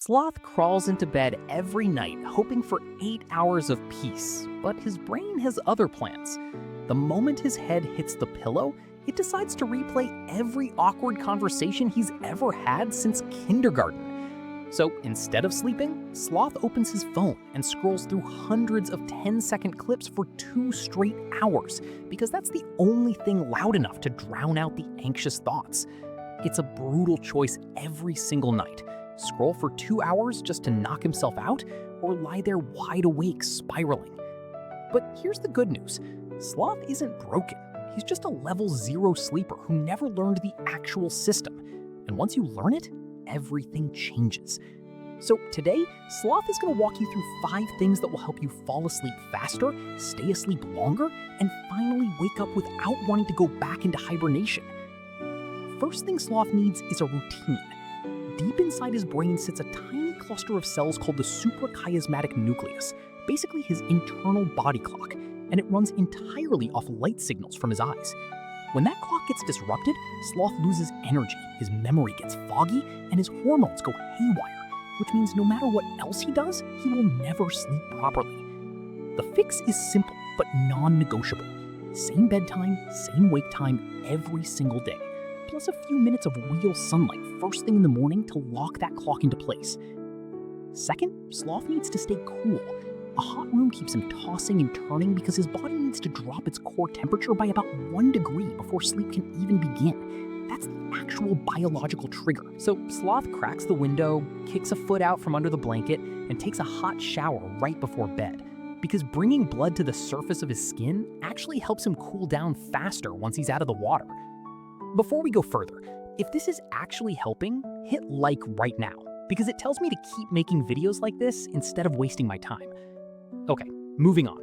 Sloth crawls into bed every night hoping for 8 hours of peace, but his brain has other plans. The moment his head hits the pillow, it decides to replay every awkward conversation he's ever had since kindergarten. So instead of sleeping, Sloth opens his phone and scrolls through hundreds of 10-second clips for 2 straight hours, because that's the only thing loud enough to drown out the anxious thoughts. It's a brutal choice every single night. Scroll for 2 hours just to knock himself out, or lie there wide awake spiraling. But here's the good news. Sloth isn't broken. He's just a level 0 sleeper who never learned the actual system. And once you learn it, everything changes. So today, Sloth is going to walk you through 5 things that will help you fall asleep faster, stay asleep longer, and finally wake up without wanting to go back into hibernation. First thing Sloth needs is a routine. Deep inside his brain sits a tiny cluster of cells called the suprachiasmatic nucleus, basically his internal body clock, and it runs entirely off light signals from his eyes. When that clock gets disrupted, Sloth loses energy, his memory gets foggy, and his hormones go haywire, which means no matter what else he does, he will never sleep properly. The fix is simple, but non-negotiable. Same bedtime, same wake time every single day, plus a few minutes of real sunlight first thing in the morning to lock that clock into place. Second, Sloth needs to stay cool. A hot room keeps him tossing and turning because his body needs to drop its core temperature by about 1 degree before sleep can even begin. That's the actual biological trigger. So Sloth cracks the window, kicks a foot out from under the blanket, and takes a hot shower right before bed, because bringing blood to the surface of his skin actually helps him cool down faster once he's out of the water. Before we go further, if this is actually helping, hit like right now, because it tells me to keep making videos like this instead of wasting my time. Okay, moving on.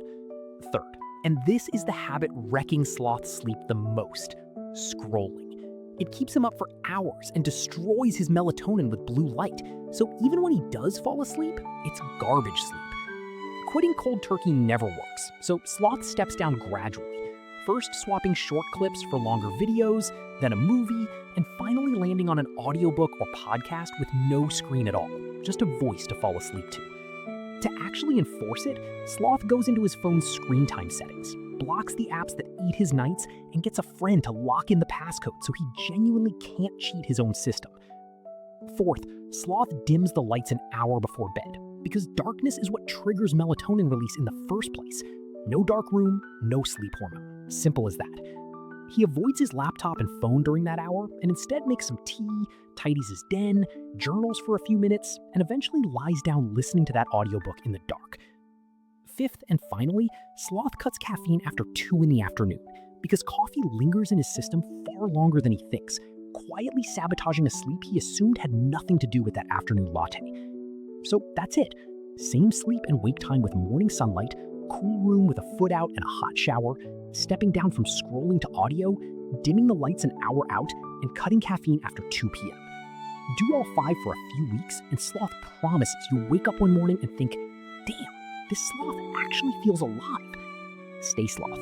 Third, and this is the habit wrecking Sloth's sleep the most: scrolling. It keeps him up for hours and destroys his melatonin with blue light, so even when he does fall asleep, it's garbage sleep. Quitting cold turkey never works, so Sloth steps down gradually. First swapping short clips for longer videos, then a movie, and finally landing on an audiobook or podcast with no screen at all, just a voice to fall asleep to. To actually enforce it, Sloth goes into his phone's screen time settings, blocks the apps that eat his nights, and gets a friend to lock in the passcode so he genuinely can't cheat his own system. Fourth, Sloth dims the lights an hour before bed, because darkness is what triggers melatonin release in the first place. No dark room, no sleep hormone. Simple as that. He avoids his laptop and phone during that hour and instead makes some tea, tidies his den, journals for a few minutes, and eventually lies down listening to that audiobook in the dark. Fifth and finally, Sloth cuts caffeine after 2 in the afternoon, because coffee lingers in his system far longer than he thinks, quietly sabotaging a sleep he assumed had nothing to do with that afternoon latte. So that's it. Same sleep and wake time with morning sunlight, cool room with a foot out and a hot shower, stepping down from scrolling to audio, dimming the lights an hour out, and cutting caffeine after 2 p.m. Do all 5 for a few weeks, and Sloth promises you'll wake up one morning and think, damn, this sloth actually feels alive. Stay sloth.